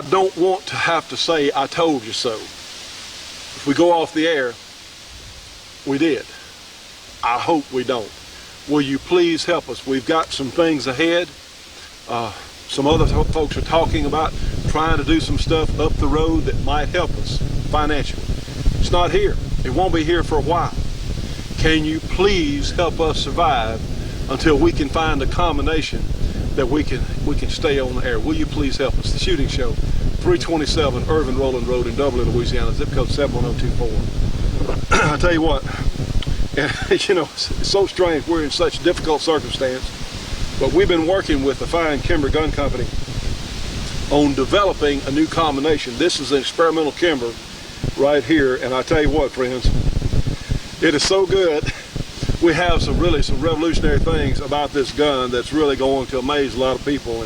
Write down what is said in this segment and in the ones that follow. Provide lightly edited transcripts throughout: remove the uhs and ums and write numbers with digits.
don't want to have to say, I told you so. If we go off the air, we did. I hope we don't. Will you please help us? We've got some things ahead. Some other folks are talking about trying to do some stuff up the road that might help us financially. It's not here. It won't be here for a while. Can you please help us survive until we can find a combination that we can stay on the air? Will you please help us? The Shooting Show, 327 Irvin Rowland Road in Dublin, Louisiana, zip code 71024. I tell you what, you know, it's so strange. We're in such difficult circumstance, but we've been working with the fine Kimber Gun Company on developing a new combination. This is an experimental Kimber right here, and I tell you what, friends, it is so good. We have some revolutionary things about this gun that's really going to amaze a lot of people,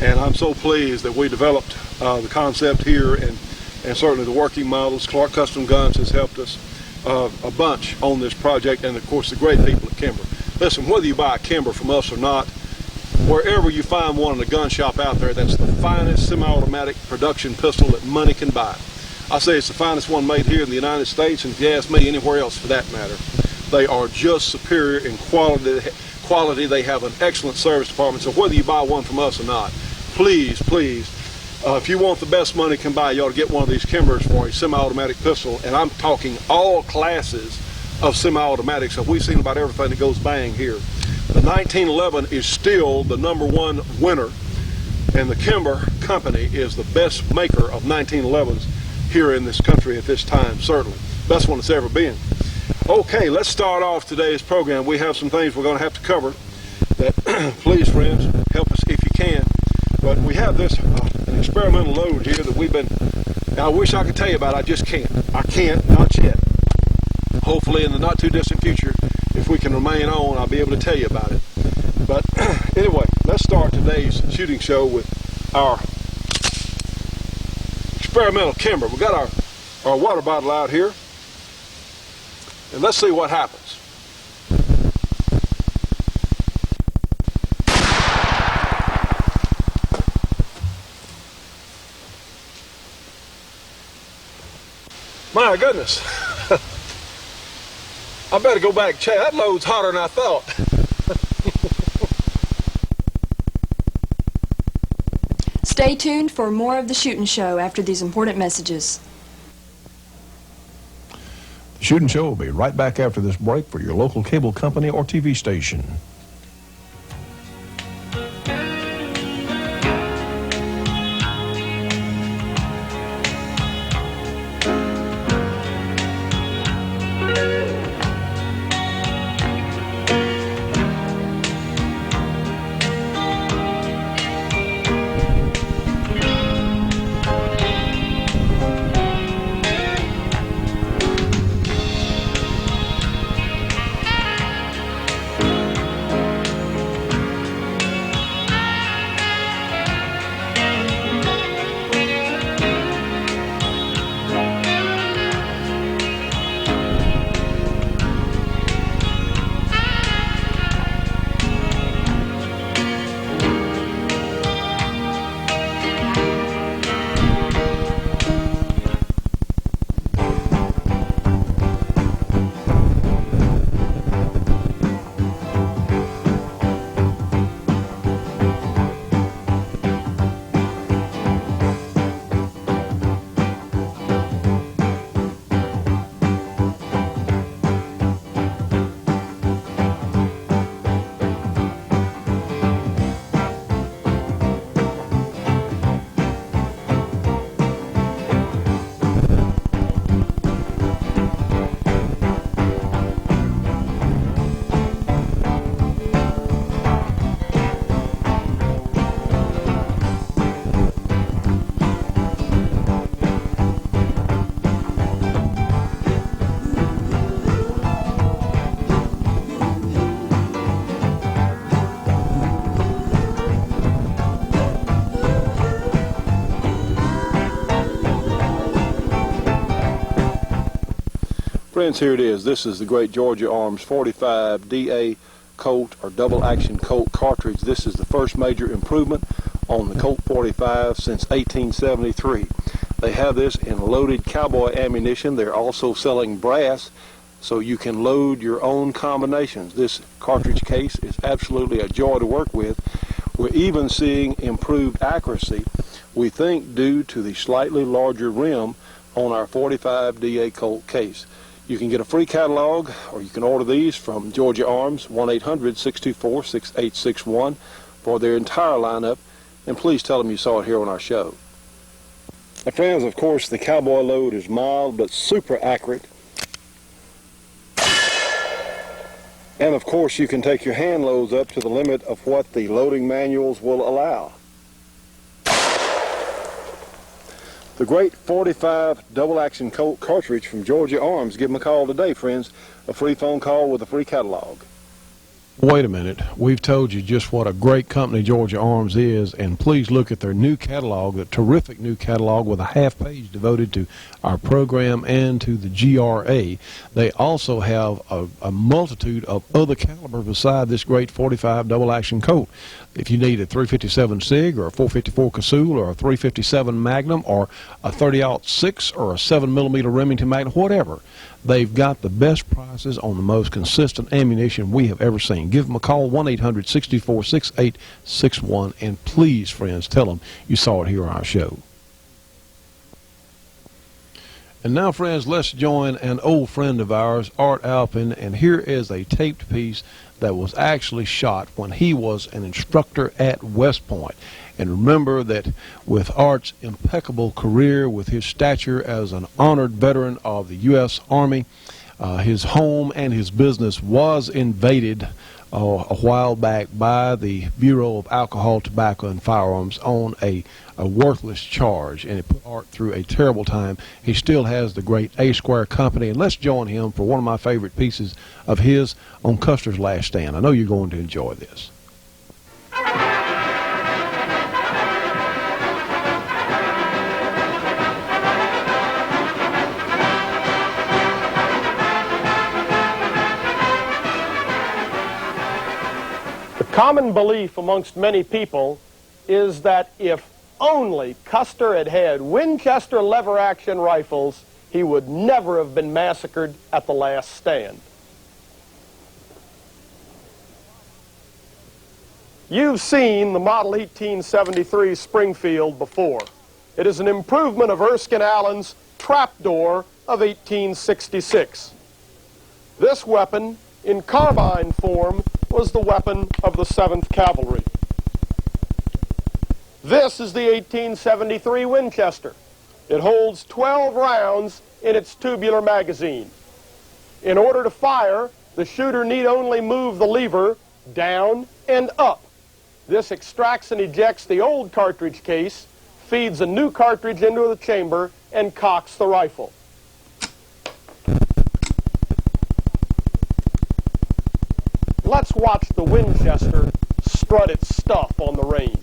and I'm so pleased that we developed the concept here, and certainly the working models. Clark Custom Guns has helped us a bunch on this project, and of course the great people at Kimber. Listen, whether you buy a Kimber from us or not, wherever you find one in a gun shop out there, that's the finest semi-automatic production pistol that money can buy. I say it's the finest one made here in the United States, and if you ask me, anywhere else for that matter. They are just superior in quality. They have an excellent service department. So whether you buy one from us or not, please, if you want the best money can buy, you ought to get one of these Kimbers for a semi-automatic pistol. And I'm talking all classes of semi-automatics. So we've seen about everything that goes bang here. The 1911 is still the #1 winner, and the Kimber Company is the best maker of 1911s here in this country at this time, certainly. Best one that's ever been. Okay, let's start off today's program. We have some things we're going to have to cover that, please, friends, help us if you can. But we have this an experimental load here that we've been, now I wish I could tell you about it, I just can't. I can't, not yet. Hopefully in the not too distant future, if we can remain on, I'll be able to tell you about it. But anyway, let's start today's shooting show with our experimental Kimber. We've got our water bottle out here, and let's see what happens. My goodness. I better go back and check. That load's hotter than I thought. Stay tuned for more of the Shootin' Show after these important messages. The Shootin' Show will be right back after this break for your local cable company or TV station. Friends, here it is. This is the great Georgia Arms 45 DA Colt or double action Colt cartridge. This is the first major improvement on the Colt 45 since 1873. They have this in loaded cowboy ammunition. They're also selling brass, so you can load your own combinations. This cartridge case is absolutely a joy to work with. We're even seeing improved accuracy, we think due to the slightly larger rim on our 45 DA Colt case. You can get a free catalog, or you can order these from Georgia Arms, 1-800-624-6861 for their entire lineup, and please tell them you saw it here on our show. Now friends, of course, the cowboy load is mild but super accurate. And of course, you can take your hand loads up to the limit of what the loading manuals will allow. The great 45 double action Colt cartridge from Georgia Arms. Give them a call today, friends. A free phone call with a free catalog. Wait a minute. We've told you just what a great company Georgia Arms is, and please look at their new catalog, the terrific new catalog with a half page devoted to our program and to the GRA. They also have a multitude of other caliber beside this great 45 double action Colt. If you need a 357 SIG or a 454 Casull or a 357 Magnum or a 30-06 or a 7mm Remington Magnum, whatever, they've got the best prices on the most consistent ammunition we have ever seen. Give them a call, 1-800-624-6861, and please, friends, tell them you saw it here on our show. And now, friends, let's join an old friend of ours, Art Alpin, and here is a taped piece that was actually shot when he was an instructor at West Point. And remember that with Art's impeccable career, with his stature as an honored veteran of the U.S. Army, his home and his business was invaded a while back by the Bureau of Alcohol, Tobacco, and Firearms on a worthless charge, and it put Art through a terrible time. He still has the great A Square Company, and let's join him for one of my favorite pieces of his on Custer's Last Stand. I know you're going to enjoy this. The common belief amongst many people is that if only Custer had had Winchester lever-action rifles, he would never have been massacred at the last stand. You've seen the Model 1873 Springfield before. It is an improvement of Erskine Allen's trapdoor of 1866. This weapon, in carbine form, was the weapon of the 7th Cavalry. This is the 1873 Winchester. It holds 12 rounds in its tubular magazine. In order to fire, the shooter need only move the lever down and up. This extracts and ejects the old cartridge case, feeds a new cartridge into the chamber, and cocks the rifle. Let's watch the Winchester strut its stuff on the range.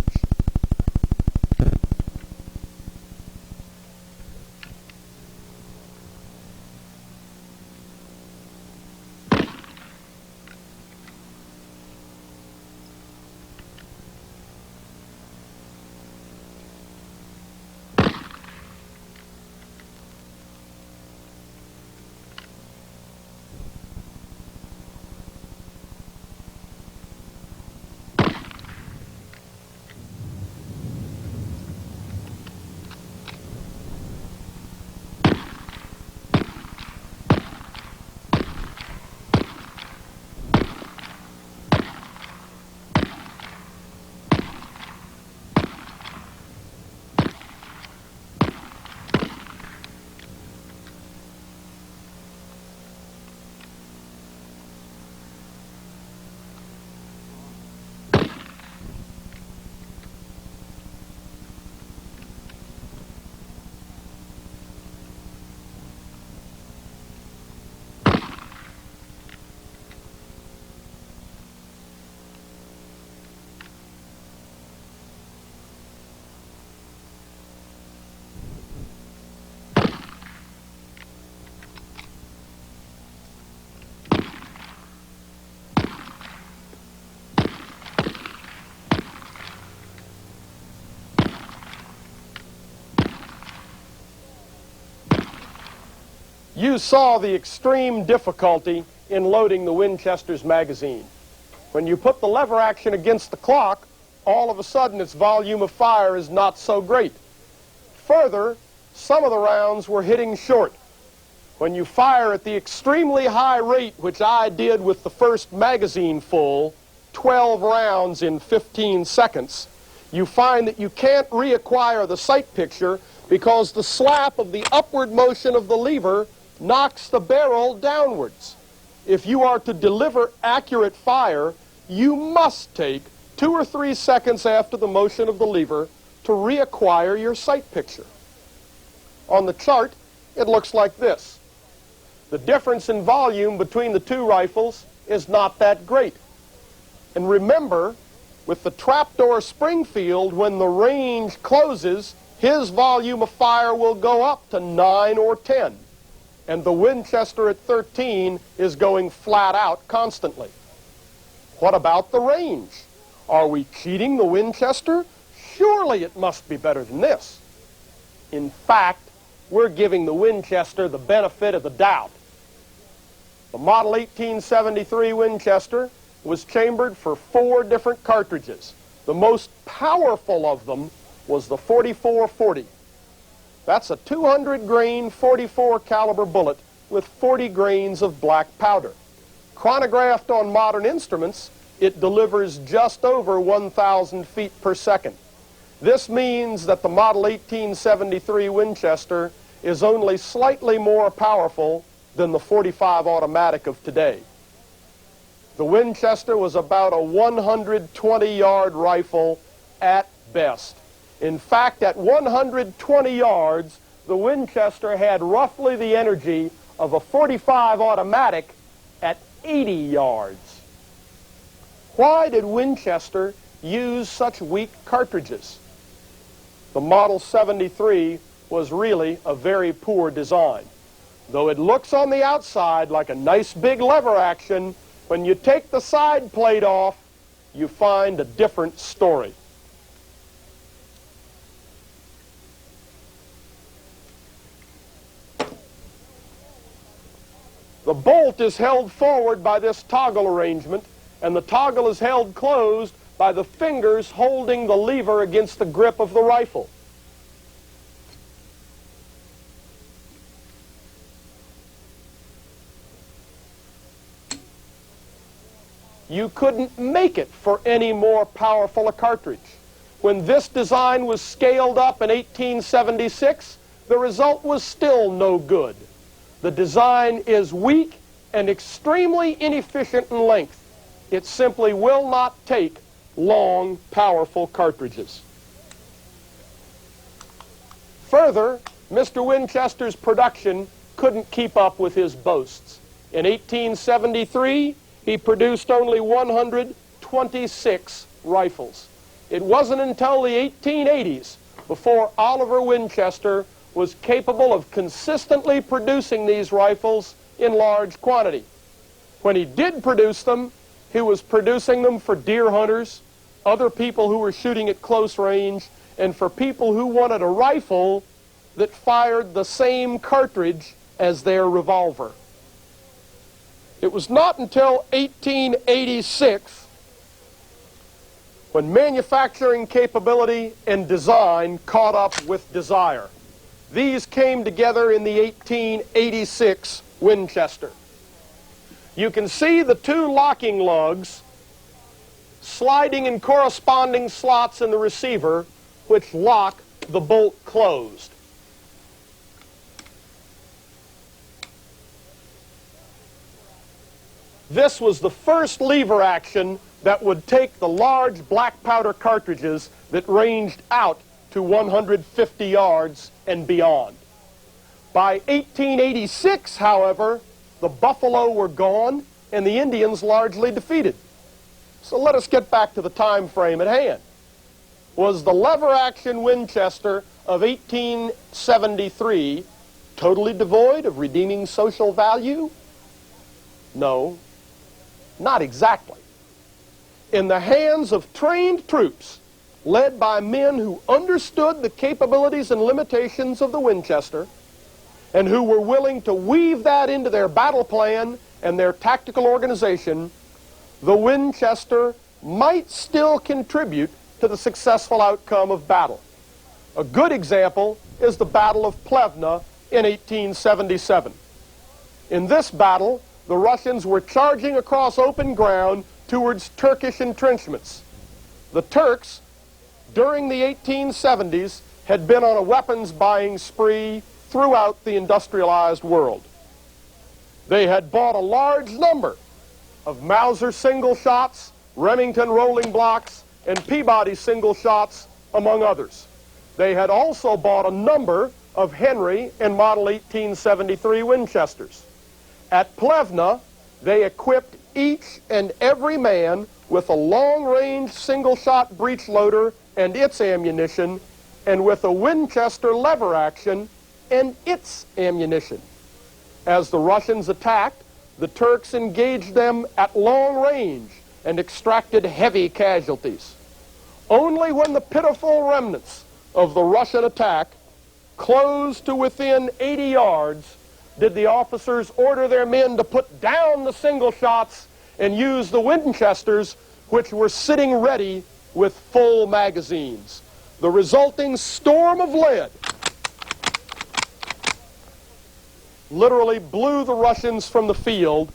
You saw the extreme difficulty in loading the Winchester's magazine. When you put the lever action against the clock, all of a sudden its volume of fire is not so great. Further, some of the rounds were hitting short. When you fire at the extremely high rate, which I did with the first magazine full, 12 rounds in 15 seconds, you find that you can't reacquire the sight picture because the slap of the upward motion of the lever knocks the barrel downwards. If you are to deliver accurate fire, you must take 2 or 3 seconds after the motion of the lever to reacquire your sight picture. On the chart, it looks like this. The difference in volume between the two rifles is not that great. And remember, with the trapdoor Springfield, when the range closes, his volume of fire will go up to 9 or 10. And the Winchester at 13 is going flat out constantly. What about the range? Are we cheating the Winchester? Surely it must be better than this. In fact, we're giving the Winchester the benefit of the doubt. The Model 1873 Winchester was chambered for 4 different cartridges. The most powerful of them was the 4440. That's a 200-grain 44 caliber bullet with 40 grains of black powder. Chronographed on modern instruments, it delivers just over 1,000 feet per second. This means that the Model 1873 Winchester is only slightly more powerful than the .45 automatic of today. The Winchester was about a 120-yard rifle at best. In fact, at 120 yards, the Winchester had roughly the energy of a .45 automatic at 80 yards. Why did Winchester use such weak cartridges? The Model 73 was really a very poor design. Though it looks on the outside like a nice big lever action, when you take the side plate off, you find a different story. The bolt is held forward by this toggle arrangement, and the toggle is held closed by the fingers holding the lever against the grip of the rifle. You couldn't make it for any more powerful a cartridge. When this design was scaled up in 1876, the result was still no good. The design is weak and extremely inefficient in length. It simply will not take long, powerful cartridges. Further, Mr. Winchester's production couldn't keep up with his boasts. In 1873, he produced only 126 rifles. It wasn't until the 1880s before Oliver Winchester was capable of consistently producing these rifles in large quantity. When he did produce them, he was producing them for deer hunters, other people who were shooting at close range, and for people who wanted a rifle that fired the same cartridge as their revolver. It was not until 1886 when manufacturing capability and design caught up with desire. These came together in the 1886 Winchester. You can see the 2 locking lugs sliding in corresponding slots in the receiver which lock the bolt closed. This was the first lever action that would take the large black powder cartridges that ranged out to 150 yards and beyond. By 1886, however, the buffalo were gone and the Indians largely defeated. So let us get back to the time frame at hand. Was the lever action Winchester of 1873 totally devoid of redeeming social value? No, not exactly. In the hands of trained troops, led by men who understood the capabilities and limitations of the Winchester, and who were willing to weave that into their battle plan and their tactical organization, the Winchester might still contribute to the successful outcome of battle. A good example is the Battle of Plevna in 1877. In this battle, the Russians were charging across open ground towards Turkish entrenchments. The Turks, during the 1870s, had been on a weapons buying spree throughout the industrialized world. They had bought a large number of Mauser single shots, Remington rolling blocks, and Peabody single shots, among others. They had also bought a number of Henry and Model 1873 Winchesters. At Plevna, they equipped each and every man with a long-range single-shot breech loader and its ammunition, and with a Winchester lever action and its ammunition. As the Russians attacked, the Turks engaged them at long range and extracted heavy casualties. Only when the pitiful remnants of the Russian attack closed to within 80 yards did the officers order their men to put down the single shots and use the Winchesters, which were sitting ready with full magazines. The resulting storm of lead literally blew the Russians from the field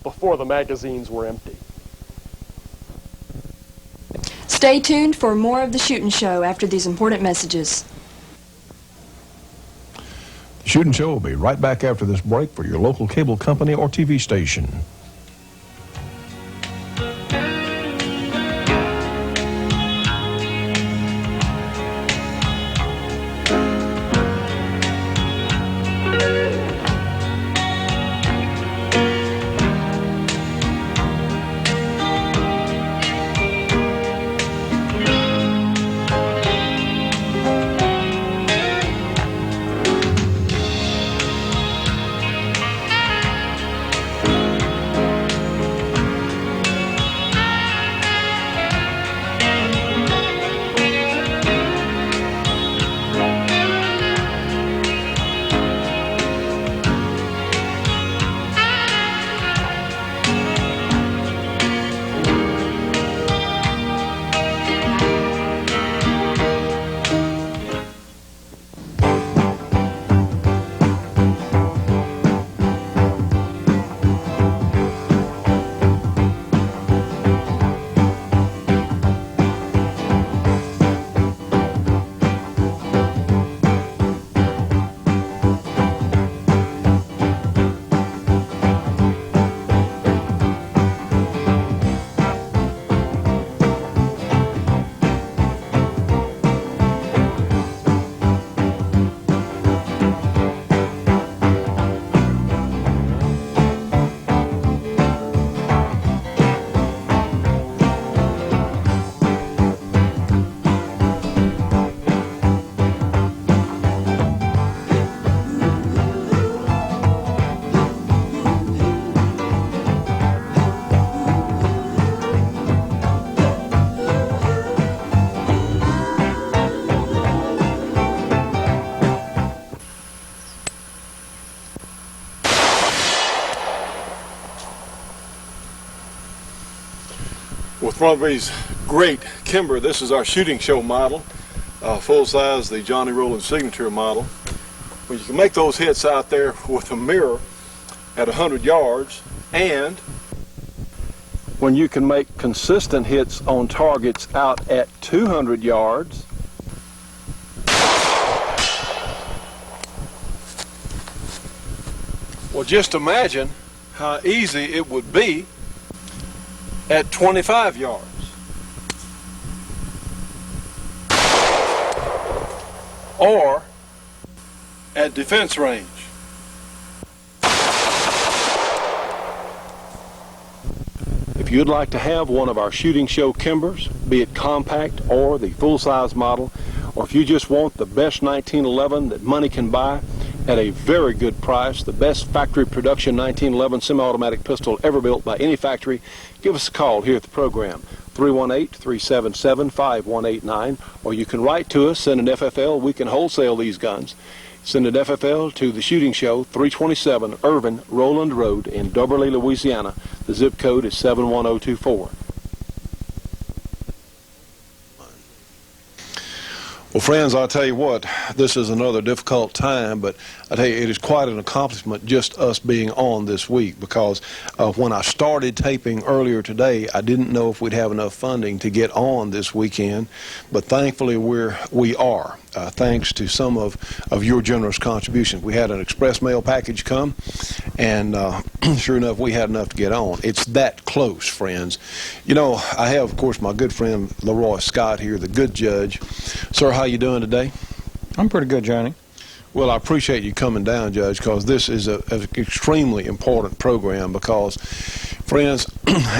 before the magazines were empty. Stay tuned for more of the Shootin' Show after these important messages. The Shootin' Show will be right back after this break for your local cable company or TV station. With one of these great Kimber, this is our shooting show model, full size, the Johnny Rowland signature model. When you can make those hits out there with a mirror at 100 yards, and when you can make consistent hits on targets out at 200 yards, well, just imagine how easy it would be at 25 yards. Or at defense range. If you'd like to have one of our shooting show Kimbers, be it compact or the full-size model, or if you just want the best 1911 that money can buy at a very good price, the best factory production 1911 semi-automatic pistol ever built by any factory, give us a call here at the program. 318-377-5189, or you can write to us, send an FFL. We can wholesale these guns. Send an FFL to the Shooting Show, 327 Irvin Rowland Road in Doberly, Louisiana. The zip code is 71024. Well, friends, I'll tell you what, this is another difficult time, but I tell you, it is quite an accomplishment just us being on this week, because when I started taping earlier today, I didn't know if we'd have enough funding to get on this weekend, but thankfully we are, thanks to some of your generous contributions. We had an express mail package come, and sure enough, we had enough to get on. It's that close, friends. You know, I have, of course, my good friend Leroy Scott here, the good judge. Sir, how you doing today? I'm pretty good, Johnny. Well, I appreciate you coming down, Judge, because this is an extremely important program because, friends,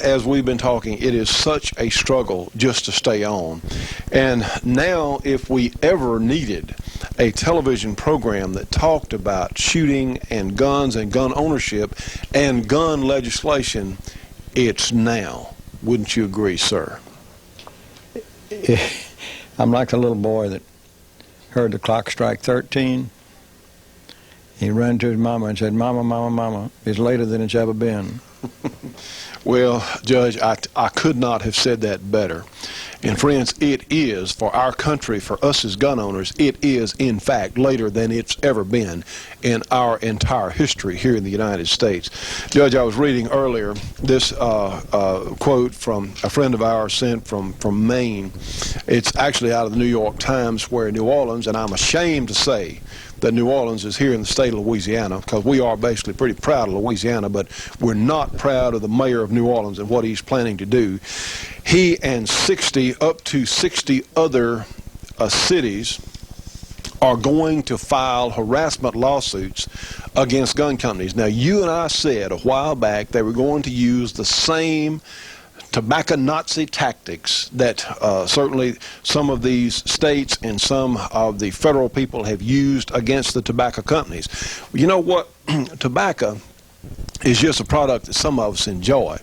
as we've been talking, it is such a struggle just to stay on. And now, if we ever needed a television program that talked about shooting and guns and gun ownership and gun legislation, it's now. Wouldn't you agree, sir? I'm like the little boy that heard the clock strike 13. He ran to his mama and said, "Mama, mama, mama, it's later than it's ever been." Well, Judge, I could not have said that better. And friends, it is, for our country, for us as gun owners, it is, in fact, later than it's ever been in our entire history here in the United States. Judge, I was reading earlier this quote from a friend of ours sent from Maine. It's actually out of the New York Times, where New Orleans, and I'm ashamed to say that New Orleans is here in the state of Louisiana, because we are basically pretty proud of Louisiana, but we're not proud of the mayor of New Orleans and what he's planning to do. He and up to 60 other cities are going to file harassment lawsuits against gun companies. Now, you and I said a while back they were going to use the same tobacco Nazi tactics that certainly some of these states and some of the federal people have used against the tobacco companies. You know what? Tobacco is just a product that some of us enjoy.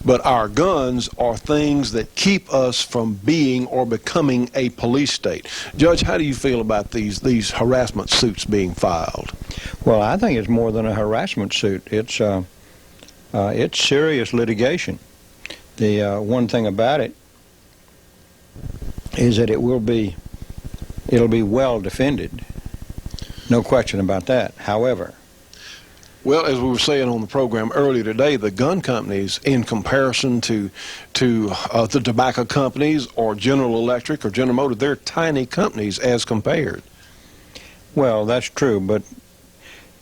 But our guns are things that keep us from being or becoming a police state. Judge, how do you feel about these harassment suits being filed? Well, I think it's more than a harassment suit. It's serious litigation. The one thing about it is that it'll be well defended. No question about that. However, well, as we were saying on the program earlier today, the gun companies, in comparison to the tobacco companies or General Electric or General Motors, they're tiny companies as compared. Well, that's true, but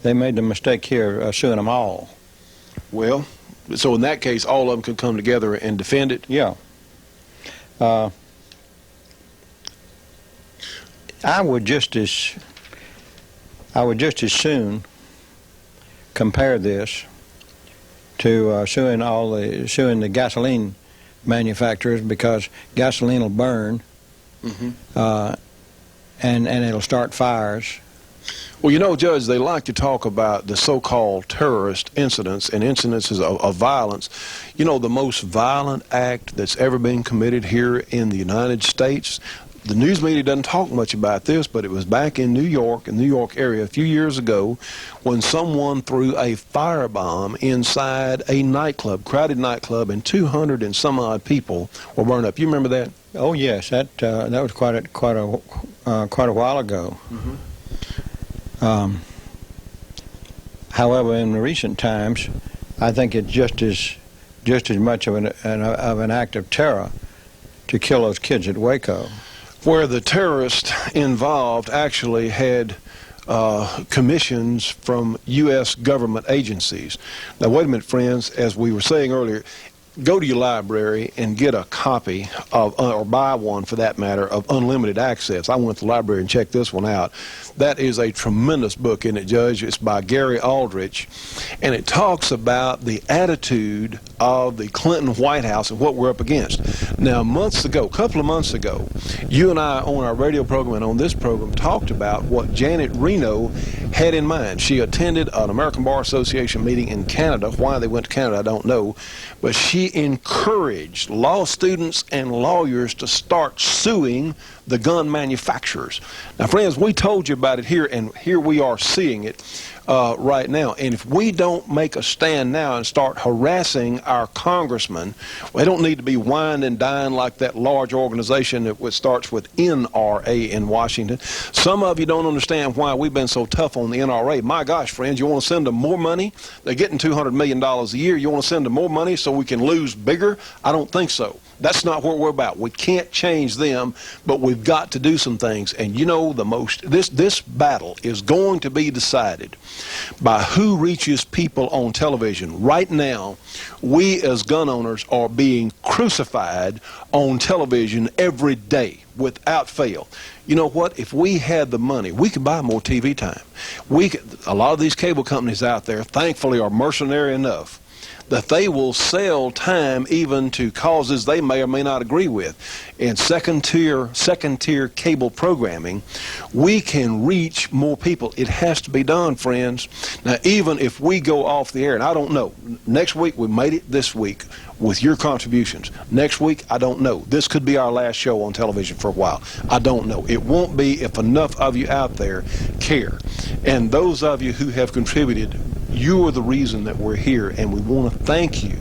they made the mistake here suing them all. Well, so in that case, all of them could come together and defend it? Yeah. I would just as soon compare this to suing the gasoline manufacturers, because gasoline will burn, and it'll start fires. Well, you know, Judge, they like to talk about the so-called terrorist incidents and incidences of violence. You know, the most violent act that's ever been committed here in the United States, the news media doesn't talk much about this, but it was back in New York, in the New York area a few years ago, when someone threw a firebomb inside a nightclub, crowded nightclub, and 200 and some odd people were burned up. You remember that? Oh yes, that was quite a while ago. However, in recent times, I think it's just as much of an act of terror to kill those kids at Waco, where the terrorists involved actually had commissions from U.S. government agencies. Now, wait a minute, friends. As we were saying earlier, go to your library and get a copy of, or buy one for that matter, of Unlimited Access. I went to the library and checked this one out. That is a tremendous book, isn't it, Judge? It's by Gary Aldrich, and it talks about the attitude of the Clinton White House and what we're up against. Now, a couple of months ago, you and I on our radio program and on this program talked about what Janet Reno had in mind. She attended an American Bar Association meeting in Canada. Why they went to Canada, I don't know, but she we encourage law students and lawyers to start suing the gun manufacturers. Now, friends, we told you about it here, and here we are seeing it right now. And if we don't make a stand now and start harassing our congressmen, we don't need to be wined and dined like that large organization that starts with NRA in Washington. Some of you don't understand why we've been so tough on the NRA. My gosh, friends, you want to send them more money? They're getting $200 million a year. You want to send them more money so we can lose bigger? I don't think so. That's not what we're about. We can't change them, but we've got to do some things. And you know, this battle is going to be decided by who reaches people on television. Right now, we as gun owners are being crucified on television every day without fail. You know what? If we had the money, we could buy more TV time. A lot of these cable companies out there, thankfully, are mercenary enough that they will sell time even to causes they may or may not agree with. In second tier cable programming, we can reach more people. It has to be done, friends. Now, even if we go off the air, and I don't know, next week we made it this week with your contributions. Next week, I don't know. This could be our last show on television for a while. I don't know. It won't be if enough of you out there care. And those of you who have contributed, you are the reason that we're here, and we want to thank you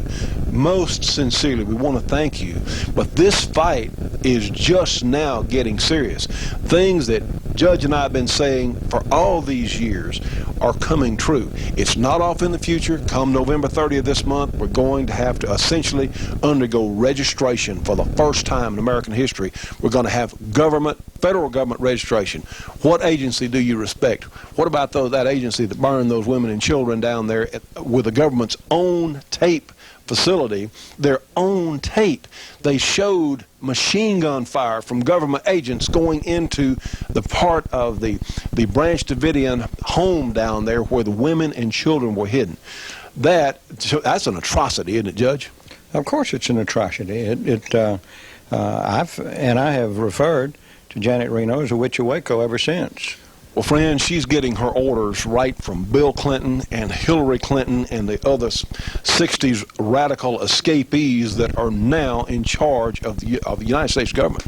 most sincerely. We want to thank you. But this fight is just now getting serious. Things that Judge and I have been saying for all these years are coming true. It's not off in the future. Come November 30th this month, we're going to have to essentially undergo registration for the first time in American history. We're going to have federal government registration. What agency do you respect? What about that agency that burned those women and children down there with the government's own tape facility, their own tape? They showed machine gun fire from government agents going into the part of the Branch Davidian home down there where the women and children were hidden. That's an atrocity, isn't it, Judge? Of course it's an atrocity. I have referred to Janet Reno as a witch of Waco ever since. Well, friends, she's getting her orders right from Bill Clinton and Hillary Clinton and the other 60s radical escapees that are now in charge of the United States government.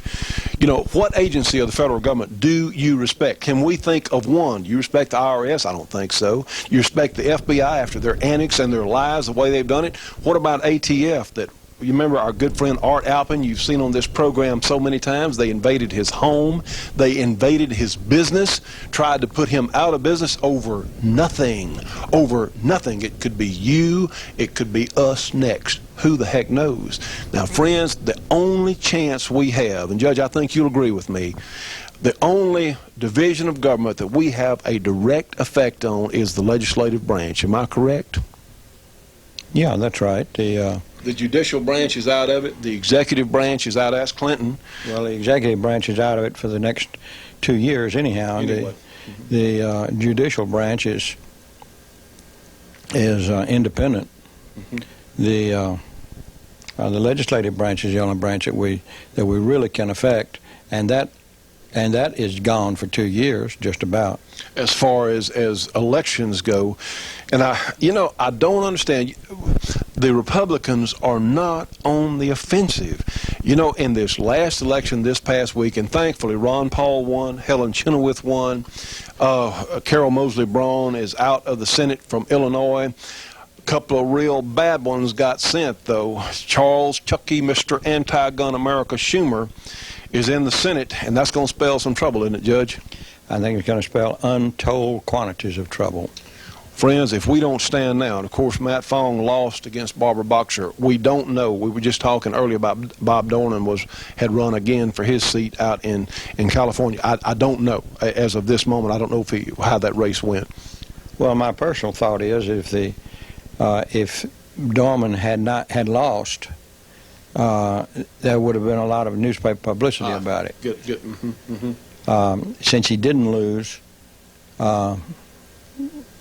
You know, what agency of the federal government do you respect? Can we think of one? Do you respect the IRS? I don't think so. You respect the FBI after their antics and their lies, the way they've done it? What about ATF that... You remember our good friend Art Alpin, you've seen on this program so many times. They invaded his home. They invaded his business, tried to put him out of business over nothing. Over nothing. It could be you. It could be us next. Who the heck knows? Now, friends, the only chance we have, and Judge, I think you'll agree with me, the only division of government that we have a direct effect on is the legislative branch. Am I correct? Yeah, that's right. The judicial branch is out of it. The executive branch is out. Ask Clinton. Well, the executive branch is out of it for the next 2 years anyhow. Anyway. The judicial branch is independent. Mm-hmm. The legislative branch is the only branch that we really can affect, and that is gone for 2 years, just about. As far as elections go, and I don't understand. The Republicans are not on the offensive. You know, in this last election this past week, and thankfully Ron Paul won, Helen Chenoweth won, Carol Moseley Braun is out of the Senate from Illinois. A couple of real bad ones got sent, though. Charles Chucky, Mr. Anti-Gun America Schumer is in the Senate, and that's going to spell some trouble, isn't it, Judge? I think it's going to spell untold quantities of trouble. Friends, if we don't stand now, and of course Matt Fong lost against Barbara Boxer, we don't know. We were just talking earlier about Bob Dornan had run again for his seat out in California. I don't know. As of this moment, I don't know how that race went. Well, my personal thought is if Dorman had lost, there would have been a lot of newspaper publicity about it. Good. Mm-hmm, mm-hmm. Since he didn't lose,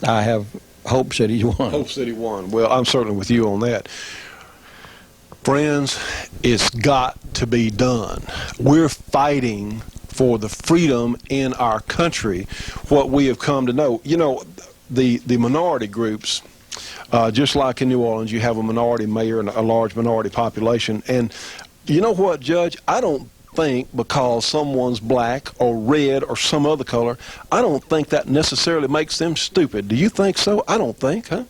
I have hopes that he won. Hopes that he won. Well, I'm certainly with you on that. Friends, it's got to be done. We're fighting for the freedom in our country, what we have come to know. You know, the minority groups, Just like in New Orleans, you have a minority mayor and a large minority population. And you know what, Judge? I don't think because someone's black or red or some other color, I don't think that necessarily makes them stupid. Do you think so? I don't think, huh?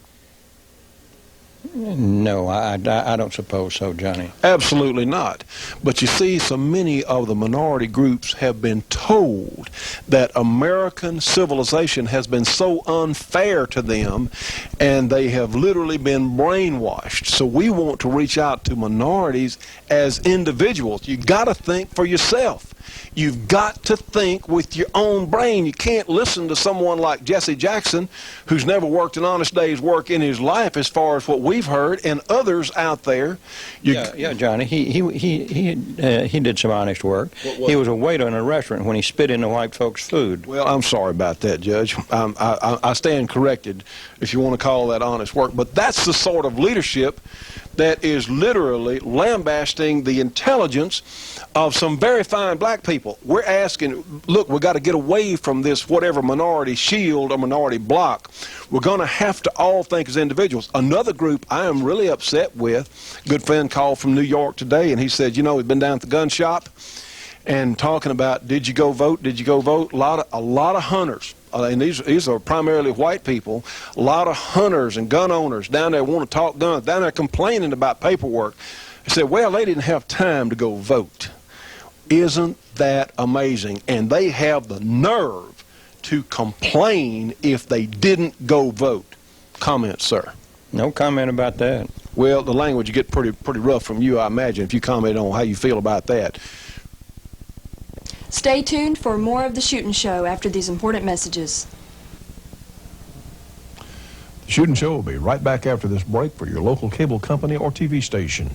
No, I don't suppose so, Johnny. Absolutely not. But you see, so many of the minority groups have been told that American civilization has been so unfair to them, and they have literally been brainwashed. So we want to reach out to minorities as individuals. You got to think for yourself. You've got to think with your own brain. You can't listen to someone like Jesse Jackson, who's never worked an honest day's work in his life, as far as what we've heard, and others out there. Yeah, Johnny. He did some honest work. He was a waiter in a restaurant when he spit in the white folks' food. Well, I'm sorry about that, Judge. I stand corrected, if you want to call that honest work. But that's the sort of leadership that is literally lambasting the intelligence of some very fine black people. We're asking, look, we've got to get away from this whatever minority shield or minority block. We're going to have to all think as individuals. Another group I am really upset with, a good friend called from New York today, and he said, you know, he'd been down at the gun shop and talking about, did you go vote, did you go vote? A lot of hunters. And these are primarily white people, a lot of hunters and gun owners down there want to talk guns, down there complaining about paperwork. They said, well, they didn't have time to go vote. Isn't that amazing? And they have the nerve to complain if they didn't go vote. Comment, sir. No comment about that. Well, the language get pretty rough from you, I imagine, if you comment on how you feel about that. Stay tuned for more of The Shootin' Show after these important messages. The Shootin' Show will be right back after this break for your local cable company or TV station.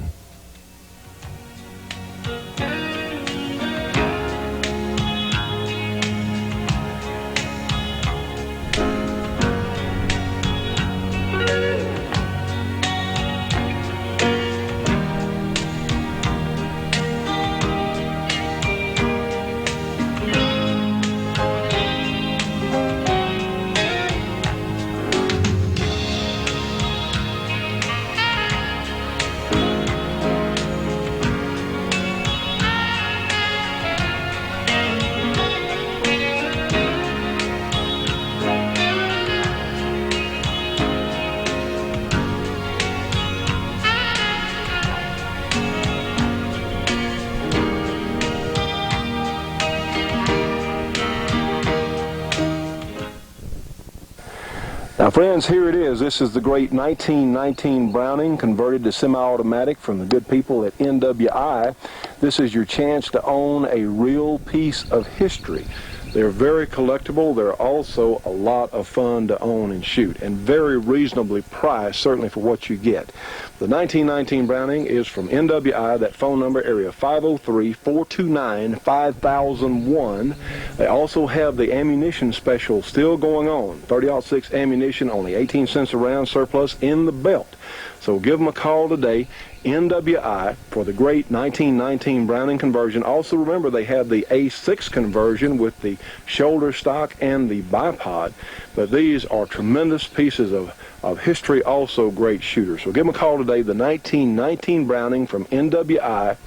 Now, friends, here it is. This is the great 1919 Browning converted to semi-automatic from the good people at NWI. This is your chance to own a real piece of history. They're very collectible. They're also a lot of fun to own and shoot, and very reasonably priced, certainly for what you get. The 1919 Browning is from NWI. That phone number, area 503-429-5001. They also have the ammunition special still going on. 30-06 ammunition, only 18 cents a round, surplus in the belt. So give them a call today, NWI, for the great 1919 Browning conversion. Also remember, they have the A6 conversion with the shoulder stock and the bipod. But these are tremendous pieces of history, also great shooters. So give them a call today, the 1919 Browning from NWI,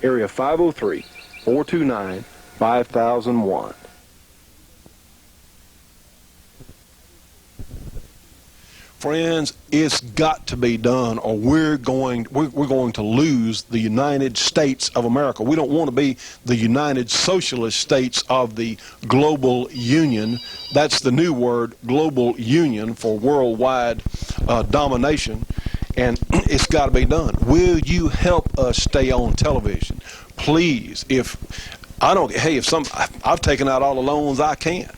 area 503-429-5001. Friends, it's got to be done, or we're going to lose the United States of America. We don't want to be the United Socialist States of the global union. That's the new word, global union, for worldwide domination, and it's got to be done. Will you help us stay on television? Please. I've taken out all the loans I can.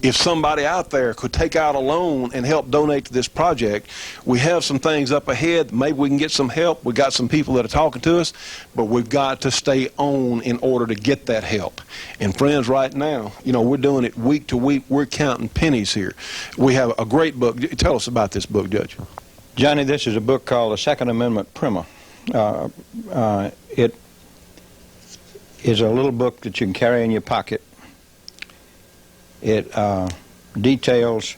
If somebody out there could take out a loan and help donate to this project, we have some things up ahead. Maybe we can get some help. We got some people that are talking to us, but we've got to stay on in order to get that help. And friends, right now, we're doing it week to week. We're counting pennies here. We have a great book. Tell us about this book, Judge. Johnny, this is a book called The Second Amendment Primer. It is a little book that you can carry in your pocket. It details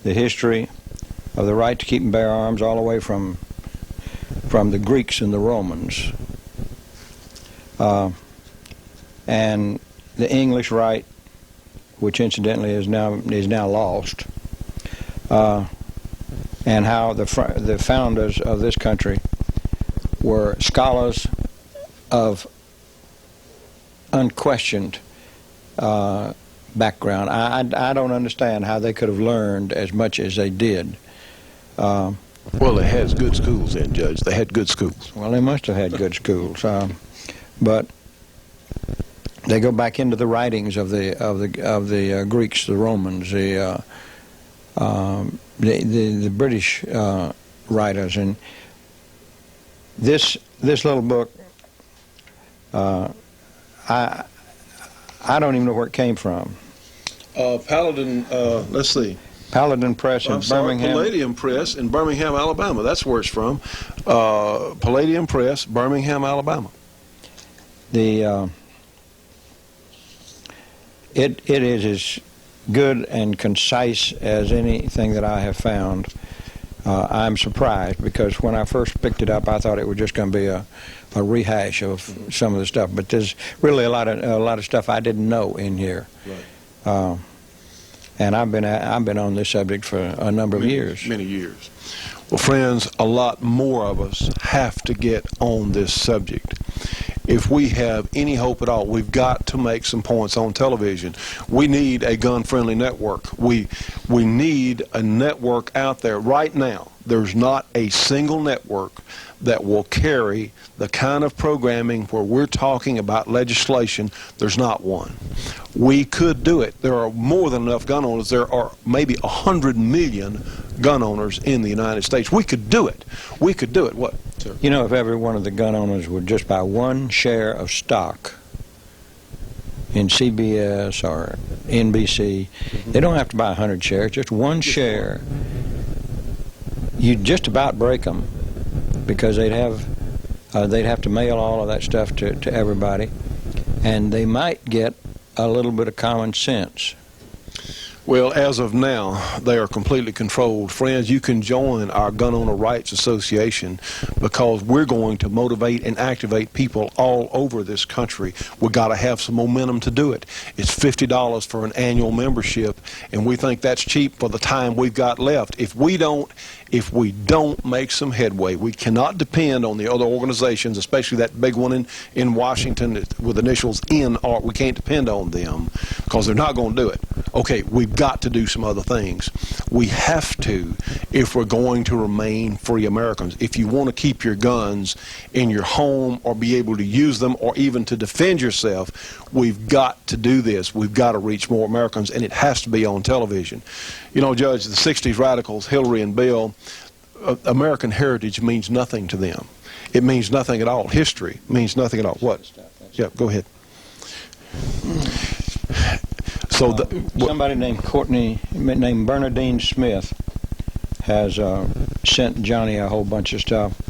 the history right to keep and bear arms, all the way from the Greeks and the Romans, and the English right, which incidentally is now lost, and how the founders of this country were scholars of unquestioned background. I don't understand how they could have learned as much as they did. Well, they had good schools then, Judge. They had good schools. Well, they must have had good schools, but they go back into the writings of the Greeks, the Romans, the British writers, and this little book. I don't even know where it came from. Paladin, let's see. Paladin Press in Birmingham. Palladium Press in Birmingham, Alabama. That's where it's from. Palladium Press, Birmingham, Alabama. It is as good and concise as anything that I have found. I'm surprised because when I first picked it up, I thought it was just going to be a rehash of some of the stuff. But there's really a lot of stuff I didn't know in here. Right. And I've been on this subject for a number of years. Many years. Well, friends, a lot more of us have to get on this subject. If we have any hope at all, we've got to make some points on television. We need a gun-friendly network. We need a network out there. Right now, there's not a single network that will carry the kind of programming where we're talking about legislation. There's not one. We could do it. There are more than enough gun owners. There are maybe 100 million gun owners in the United States. We could do it. We could do it. What, sir? You know, if every one of the gun owners would just buy one share of stock in CBS or NBC, they don't have to buy 100 shares, just one share. You'd just about break them because they'd have to mail all of that stuff to everybody, and they might get a little bit of common sense. Well, as of now, they are completely controlled. Friends, you can join our Gun Owner Rights Association because we're going to motivate and activate people all over this country. We've got to have some momentum to do it. It's $50 for an annual membership, and we think that's cheap for the time we've got left. If we don't make some headway, we cannot depend on the other organizations, especially that big one in Washington with initials NR. We can't depend on them because they're not going to do it. Okay, we've got to do some other things. We have to if we're going to remain free Americans. If you want to keep your guns in your home or be able to use them or even to defend yourself, we've got to do this. We've got to reach more Americans, and it has to be on television. You know, Judge, the 60s radicals, Hillary and Bill, American heritage means nothing to them. It means nothing at all. History means nothing at all. What? Yeah, go ahead. So somebody named Bernadine Smith has sent Johnny a whole bunch of stuff,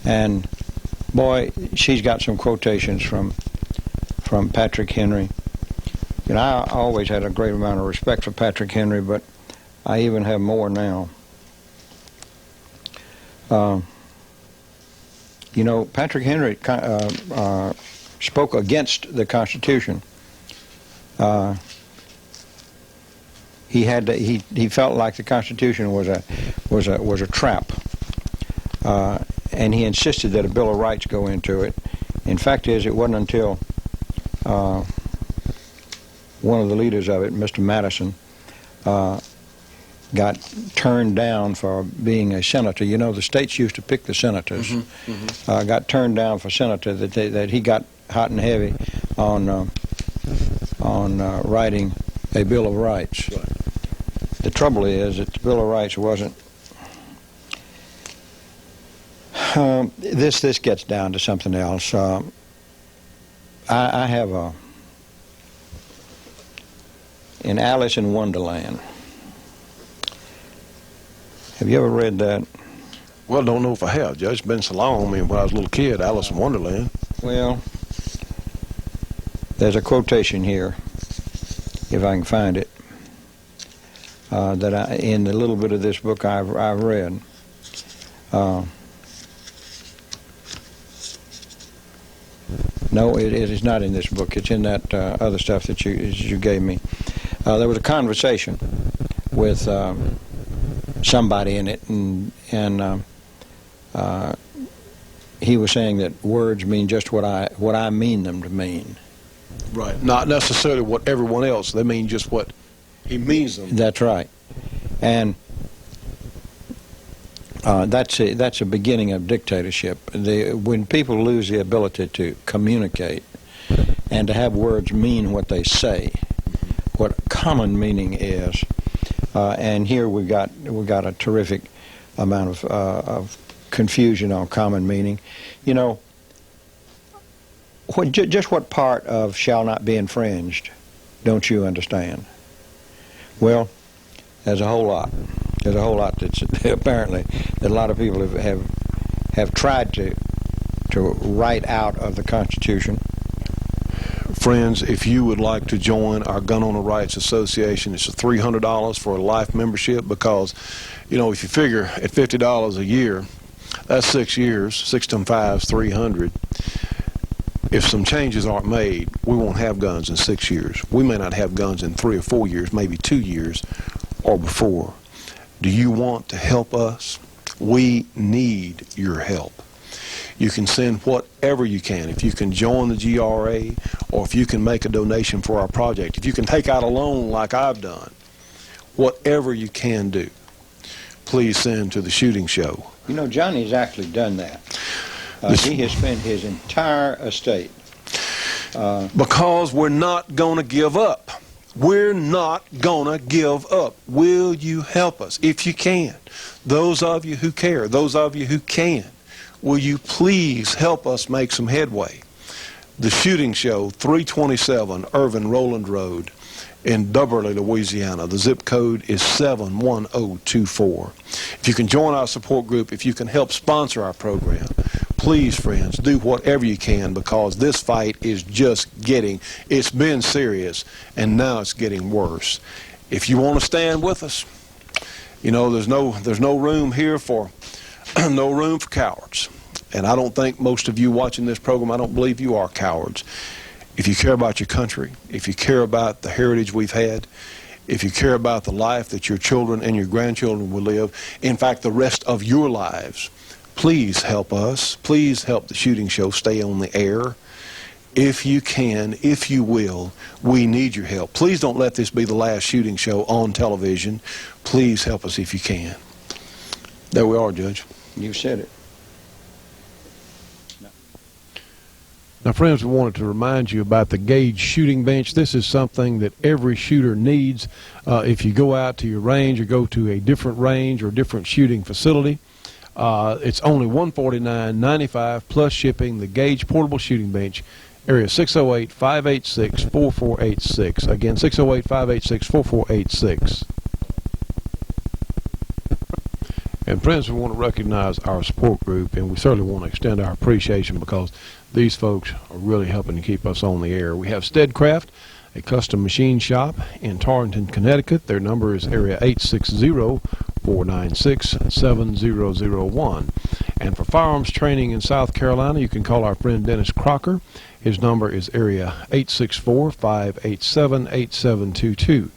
and boy, she's got some quotations from Patrick Henry. And I always had a great amount of respect for Patrick Henry, but I even have more now. You know, Patrick Henry spoke against the Constitution. He felt like the Constitution was a trap, and he insisted that a Bill of Rights go into it. In fact, it wasn't until one of the leaders of it, Mr. Madison, got turned down for being a senator. You know, the states used to pick the senators. Got turned down for senator. That he got hot and heavy on writing a Bill of Rights. Right. The trouble is that the Bill of Rights wasn't. This gets down to something else. I have in Alice in Wonderland. Have you ever read that? Well, don't know if I have, Judge. It's been so long. I mean, when I was a little kid, Alice in Wonderland. Well, there's a quotation here, if I can find it. in the little bit of this book I've read. No, it is not in this book. It's in that other stuff that you gave me. There was a conversation with somebody in it, and he was saying that words mean just what I mean them to mean. Right. Not necessarily what everyone else. They mean just what he means them. That's right. And that's a beginning of dictatorship. When people lose the ability to communicate and to have words mean what they say, what common meaning is, and here we got a terrific amount of confusion on common meaning. You know, just what part of shall not be infringed don't you understand? Well, there's a whole lot. There's a whole lot that's apparently that a lot of people have tried to write out of the Constitution. Friends, if you would like to join our Gun Owner Rights Association, it's $300 for a life membership, because, you know, if you figure at $50 a year, that's 6 years. 6 times 5 is 300. If some changes aren't made, we won't have guns in 6 years. We may not have guns in 3 or 4 years, maybe 2 years or before. Do you want to help us? We need your help. You can send whatever you can. If you can join the GRA, or if you can make a donation for our project, if you can take out a loan like I've done, whatever you can do, please send to the shooting show. You know, Johnny's actually done that. He has spent his entire estate. Because we're not going to give up. We're not going to give up. Will you help us if you can? Those of you who care, those of you who can, will you please help us make some headway? The shooting show, 327 Irvin Rowland Road in Dubberly, Louisiana. The zip code is 71024. If you can join our support group, if you can help sponsor our program, please, friends, do whatever you can, because this fight is just it's been serious, and now it's getting worse. If you want to stand with us, you know, there's no room here for no room for cowards. And I don't think most of you watching this program, I don't believe you are cowards. If you care about your country, if you care about the heritage we've had, if you care about the life that your children and your grandchildren will live, in fact, the rest of your lives, please help us. Please help the shooting show stay on the air. If you can, if you will, we need your help. Please don't let this be the last shooting show on television. Please help us if you can. There we are, Judge. You said it. Now, friends, we wanted to remind you about the Gauge shooting bench. This is something that every shooter needs. If you go out to your range or go to a different range or different shooting facility, it's only $149.95 plus shipping. The Gauge portable shooting bench, area 608-586-4486. Again, 608-586-4486. And friends, we want to recognize our support group, and we certainly want to extend our appreciation, because these folks are really helping to keep us on the air. We have Steadcraft, a custom machine shop in Torrington, Connecticut. Their number is area 860-496-7001. And for firearms training in South Carolina, you can call our friend Dennis Crocker. His number is area 864-587-8722.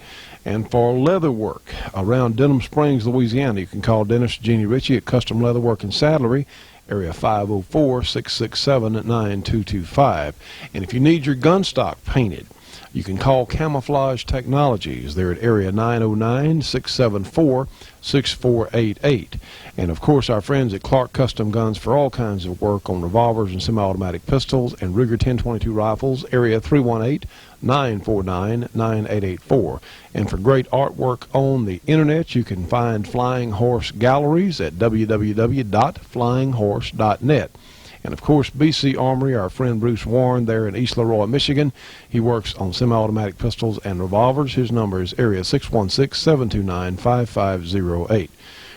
And for leather work around Denham Springs, Louisiana, you can call Dennis Jeannie Ritchie at Custom Leather Work and Saddlery, area 504-667-9225. And if you need your gun stock painted, you can call Camouflage Technologies. They're at area 909-674-6488. And of course, our friends at Clark Custom Guns for all kinds of work on revolvers and semi-automatic pistols and Ruger 1022 rifles, area 318-949-9884. And for great artwork on the internet, you can find Flying Horse Galleries at www.flyinghorse.net. And of course, BC Armory, our friend Bruce Warren there in East Leroy, Michigan. He works on semi-automatic pistols and revolvers. His number is area 616-729-5508.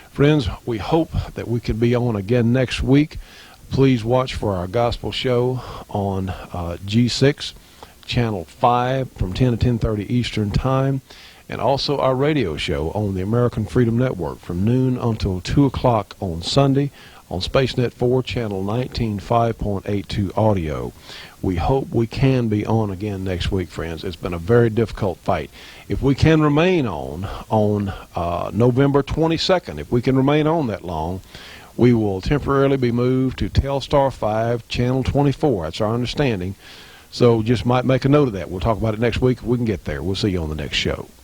Friends, we hope that we can be on again next week. Please watch for our gospel show on G6, Channel 5 from 10 to 10:30 Eastern Time. and also our radio show on the American Freedom Network from noon until 2 o'clock on Sunday on SpaceNet 4, channel 19.5.82 audio. We hope we can be on again next week, friends. It's been a very difficult fight. If we can remain on November 22nd, if we can remain on that long, we will temporarily be moved to Telstar 5, channel 24. That's our understanding. So just might make a note of that. We'll talk about it next week if we can get there. We'll see you on the next show.